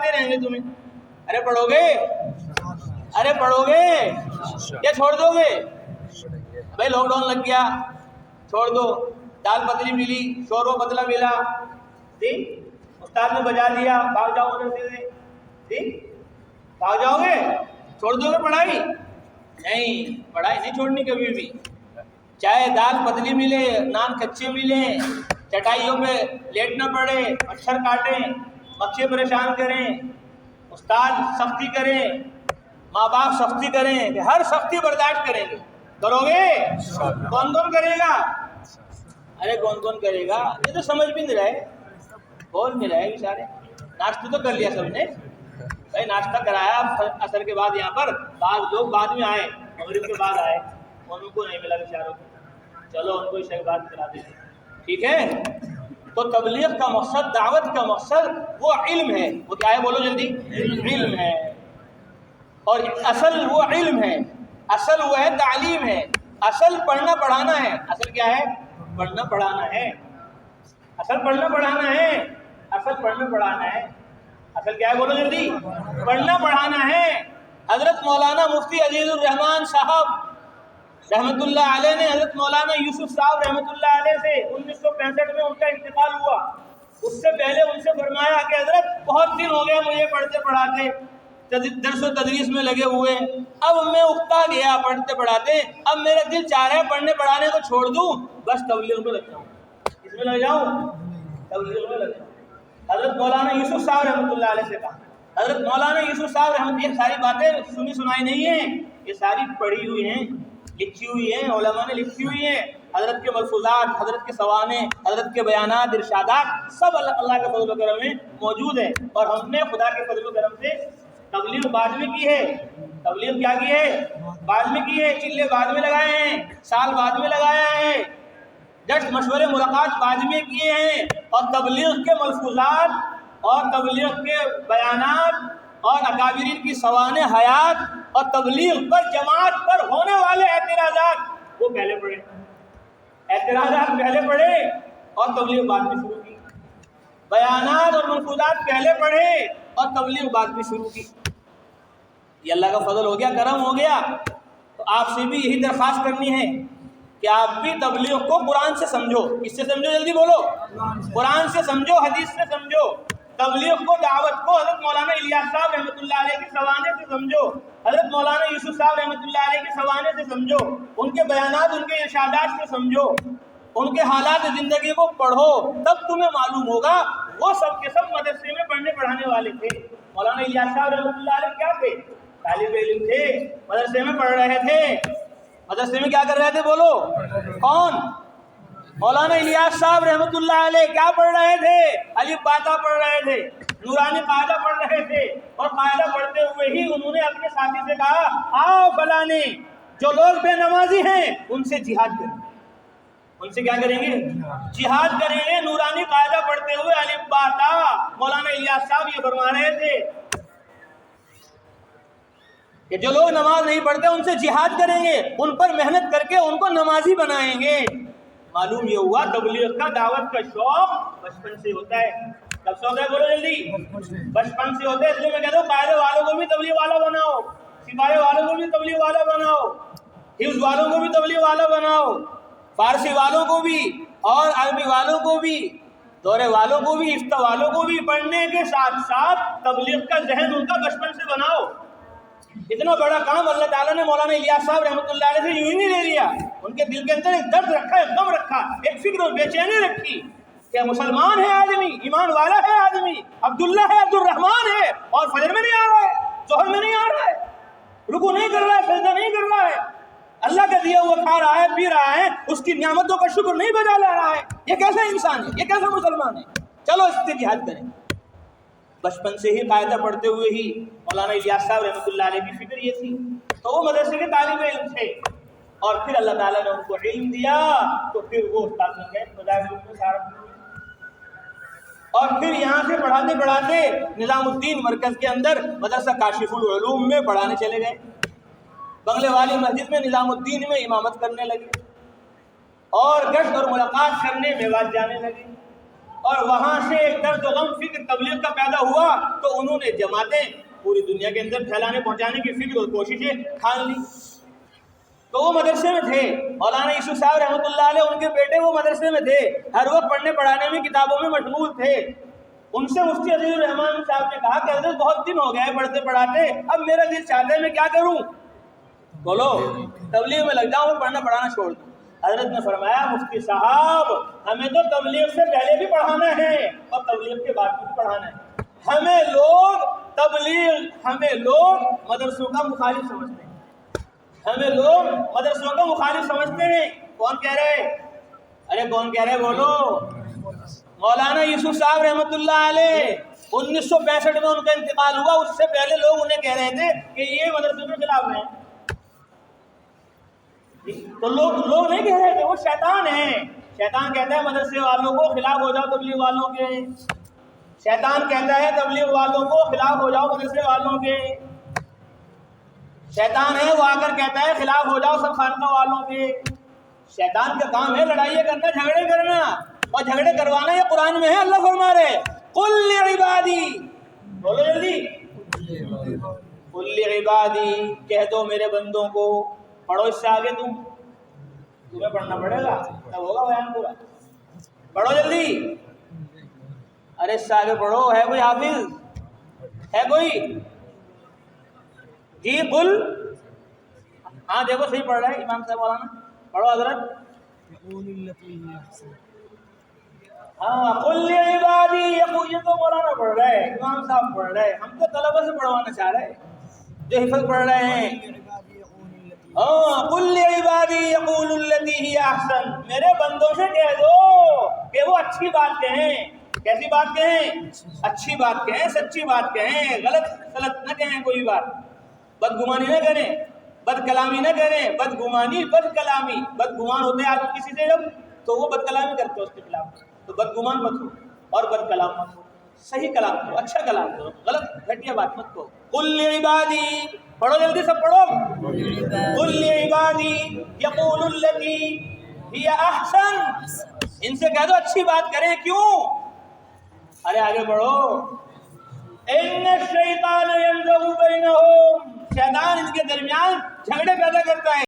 پڑھاتے رہیں گے تمہیں. ارے پڑھو گے, ارے پڑھو گے یا چھوڑ دو گے؟ بھائی لاک ڈاؤن لگ گیا, چھوڑ دو. دال پتلی ملی, شوربہ پتلا ملا, جی استاد نے بجا دیا, بھاگ جاؤ ادھر سے, جی بھاگ جاؤ گے؟ چھوڑ دو گے پڑھائی؟ نہیں, پڑھائی نہیں چھوڑنی کبھی بھی. چاہے دال پتلی ملے, نان کچے ملیں, چٹائیوں پہ لیٹنا پڑے, مچھر کاٹیں, بچے پریشان کریں, استاد سختی کریں, ماں باپ سختی کریں, ہر سختی برداشت کریں گے. کرو گے؟ کون کون کرے گا؟ ارے کون کون کرے گا؟ یہ تو سمجھ بھی نہیں رہے, بول نہیں رہے بیچارے. ناشتہ تو کر لیا سب نے بھائی, ناشتہ کرایا اثر کے بعد. یہاں پر بعض لوگ بعد میں آئے, مغرب کے بعد آئے, ان کو نہیں ملا بیچاروں کو. چلو ان کو عشاء کے بعد کرا دیتے, ٹھیک ہے. تو تبلیغ کا مقصد, دعوت کا مقصد وہ علم ہے. وہ کیا ہے بولو جلدی؟ علم ہے. اور اصل وہ علم ہے, اصل وہ ہے تعلیم ہے, اصل پڑھنا پڑھانا ہے. اصل کیا ہے؟ پڑھنا پڑھانا ہے. اصل پڑھنا پڑھانا ہے, اصل پڑھنا پڑھانا ہے. اصل کیا ہے بولو جلدی؟ پڑھنا پڑھانا ہے. حضرت مولانا مفتی عزیز الرحمان صاحب رحمۃ اللہ علیہ نے حضرت مولانا یوسف صاحب رحمۃ اللہ علیہ سے 1965 میں ان کا انتقال ہوا. اس سے پہلے ان سے فرمایا کہ حضرت بہت دن ہو گئے مجھے پڑھتے پڑھاتے, درس و تدریس میں لگے ہوئے, اب میں اکتا گیا پڑھتے پڑھاتے, اب میرا دل چاہ رہا ہے پڑھنے پڑھانے کو چھوڑ دوں, بس تبلیغ میں لگ جاؤں. اس میں لگ جاؤں, تبلیغ میں لگ جاؤں. حضرت مولانا یوسف صاحب رحمۃ اللہ علیہ سے کہا. حضرت مولانا یوسف صاحب رحمۃ, یہ ساری باتیں سنی سنائی نہیں ہیں, یہ ساری پڑھی ہوئی ہیں, لکھی ہوئی ہیں, علماء نے لکھی ہوئی ہیں. حضرت کے ملفوظات, حضرت کے سوانے, حضرت کے بیانات, ارشادات سب اللہ کے فضل و کرم میں موجود ہے. اور ہم نے خدا کے فضل و کرم سے تبلیغ بعد میں کی ہے. تبلیغ کیا کی ہے؟ بعد میں کی ہے. چلے بعد میں لگائے ہیں, سال بعد میں لگایا ہے, جشن مشورے ملاقات بعد میں کیے ہیں. اور تبلیغ کے ملفوظات اور تبلیغ کے بیانات اور اکابرین کی سوانح حیات اور تبلیغ پر جماعت پر ہونے والے اعتراضات وہ پہلے پڑھے, اعتراضات پہلے پڑھے اور تبلیغ بعد میں شروع کی. بیانات اور ملفوظات پہلے پڑھے اور تبلیغ بعد میں شروع کی. یہ اللہ کا فضل ہو گیا, کرم ہو گیا. تو آپ سے بھی یہی درخواست کرنی ہے کہ آپ بھی تبلیغ کو قرآن سے سمجھو. کس سے سمجھو؟ جلدی بولو. قرآن سے سمجھو, حدیث سے سمجھو. تبلیغ کو, دعوت کو حضرت مولانا الیاس صاحب رحمۃ اللہ علیہ کے سوانے سے سمجھو, حضرت مولانا یوسف صاحب رحمۃ اللہ علیہ کے سوانے سے سمجھو, ان کے بیانات, ان کے ارشادات سے سمجھو, ان کے حالات زندگی کو پڑھو, تب تمہیں معلوم ہوگا. وہ سب کے سب مدرسے میں پڑھنے پڑھانے والے تھے. مولانا الیاس صاحب رحمۃ اللہ علیہ کیا تھے؟ طالب علم تھے, مدرسے میں پڑھ رہے تھے. مدرسے میں کیا کر رہے تھے بولو؟ کون؟ مولانا الیاس صاحب رحمۃ اللہ علیہ کیا پڑھ رہے تھے؟ الف باتا پڑھ رہے تھے, نورانی قاعدہ پڑھ رہے تھے. اور قاعدہ پڑھتے ہوئے ہی انہوں نے اپنے ساتھی سے کہا, آؤ فلانے جو لوگ بے نمازی ہیں ان سے جہاد کریں. ان سے کیا کریں گے؟ جہاد کریں گے. نورانی قاعدہ پڑھتے ہوئے الف باتا مولانا الیاس صاحب یہ فرما رہے تھے کہ جو لوگ نماز نہیں پڑھتے ان سے جہاد کریں گے, ان پر محنت کر کے ان کو نمازی بنائیں گے. معلوم یہ ہوا تبلیغ کا, دعوت کا شوق بچپن سے ہوتا ہے. کب سے ہوتا ہے بولو جلدی؟ بچپن سے ہوتا ہے. اس لیے میں کہتا ہوں قاعدے والوں کو بھی تبلیغ والا بناؤ, سپاہی والوں کو بھی تبلیغ والا بناؤ, حفظ والوں کو بھی تبلیغ والا بناؤ, فارسی والوں کو بھی اور عربی والوں کو بھی, دورے والوں کو بھی, افتہ والوں کو بھی. پڑھنے کے ساتھ ساتھ تبلیغ کا ذہن ان کا بچپن سے بناؤ. اتنا بڑا کام اللہ تعالیٰ نے مولانا الیاس صاحب رحمۃ اللہ علیہ سے یوں ہی نہیں لے لیا. ان کے دل کے اندر ایک درد رکھا, ایک غم رکھا, ایک فکر اور بے چینی رکھی کہ مسلمان ہے آدمی, ایمان والا ہے آدمی, عبداللہ ہے, عبد الرحمان ہے, اور فجر میں نہیں آ رہا ہے, ظہر میں نہیں آ رہا ہے, رکوع نہیں کر رہا ہے, سجدہ نہیں کر رہا ہے, اللہ کا دیا ہوا کھا رہا ہے, پی رہا ہے, اس کی نعمتوں کا شکر نہیں بجا لا رہا ہے. یہ کیسا انسان ہے؟ یہ کیسا مسلمان ہے؟ چلو اس سے جہاد کریں. بچپن سے ہی قاعدہ پڑھتے ہوئے ہی مولانا الیاس صاحب رحمۃ اللہ علیہ کی فکر یہ تھی. تو وہ مدرسے کے طالب علم تھے, اور پھر اللہ تعالیٰ نے ان کو علم دیا, تو پھر وہ استاد بن گئے. اور پھر یہاں سے پڑھاتے پڑھاتے نظام الدین مرکز کے اندر مدرسہ کاشف العلوم میں پڑھانے چلے گئے. بنگلے والی مسجد میں نظام الدین میں امامت کرنے لگے, اور گشت اور ملاقات کرنے میوات جانے لگے. اور وہاں سے ایک درد و غم فکر تبلیغ کا پیدا ہوا تو انہوں نے جماعتیں پوری دنیا کے اندر پھیلانے پہنچانے کی فکر اور کوششیں ٹھان لی. تو وہ مدرسے میں تھے مولانا یوسف صاحب رحمۃ اللہ علیہ, ان کے بیٹے وہ مدرسے میں تھے, ہر وقت پڑھنے پڑھانے میں کتابوں میں مشغول تھے. ان سے مفتی عزیز الرحمان صاحب نے کہا کہ حضرت بہت دن ہو گئے پڑھتے پڑھاتے, اب میرا دل چاہتا ہے میں کیا کروں, بولو تبلیغ میں لگ جاؤں, میں پڑھنا پڑھانا چھوڑ دوں. حضرت نے فرمایا مفتی صاحب ہمیں تو تبلیغ سے پہلے بھی پڑھانا ہے اور تبلیغ کے بعد بھی پڑھانا ہے. ہمیں لوگ مدرسوں کا مخالف سمجھتے ہیں, ہمیں لوگ مدرسوں کا مخالف سمجھتے ہیں. کون کہہ رہے, ارے کون کہہ رہے بولو, مولانا یوسف صاحب رحمۃ اللہ علیہ 1965 میں ان کا انتقال ہوا, اس سے پہلے لوگ انہیں کہہ رہے تھے کہ یہ مدرسوں کے خلاف ہیں. تو لوگ نہیں کہہ رہے تھے, وہ شیطان ہیں. شیطان کہتا ہے مدرسے والوں کو خلاف ہو جاؤ تبلیغ والوں کے, شیطان کہتا ہے تبلیغ والوں کو خلاف ہو جاؤ مدرسے والوں کے. شیطان ہے وہ آ کر کہتا ہے خلاف ہو جاؤ سب خانقاہ والوں کے. شیطان کا کام ہے لڑائیاں کرنا, جھگڑے کرنا, اور جھگڑے کروانا یہ قرآن میں ہے. اللہ فرما رہے قل لعبادی, بولو جلدی, قل لعبادی, کہہ دو میرے بندوں کو. پڑھو اس سے آگے, تمہیں پڑھنا پڑے گا تب ہوگا بیان پورا. پڑھو جلدی, ارے اس سے آگے پڑھو. ہے کوئی حافظ, ہے کوئی جی؟ قل, ہاں دیکھو صحیح پڑھ رہا ہے امام صاحب مولانا, پڑھو حضرت. ہاں قل لعبادی, یہ تو مولانا پڑھ رہا ہے, امام صاحب پڑھ رہے ہیں, ہم تو طلبہ سے پڑھوانا چاہ رہے ہیں جو حفظ پڑھ رہے ہیں. قل لعبادی یقولوا التی ہی احسن, میرے بندوں سے کہہ دو کہ وہ اچھی بات کہیں. کیسی بات کہیں؟ اچھی بات کہیں, سچی بات کہیں, غلط نہ کہیں کوئی بات. بدگمانی نہ کریں, بد کلامی نہ کریں. بدگمانی بد کلامی, بدگمان ہوتے ہیں آدمی کسی سے جب تو وہ بد کلامی کرتے ہیں اس کے خلاف. تو بدگمان مت ہو اور بد کلام مت ہو, صحیح کلام کرو, اچھا کلام کرو, غلط گھٹیا بات مت کرو. قل لعبادی, پڑھو جلدی سب پڑھو. قل لعبادی یقولوا التی ہی احسن, ان سے کہہ دو اچھی بات کریں. کیوں؟ ارے آگے بڑھو. ان الشیطان ینزغ بینہم, شیطان ان کے درمیان جھگڑے پیدا کرتا ہے.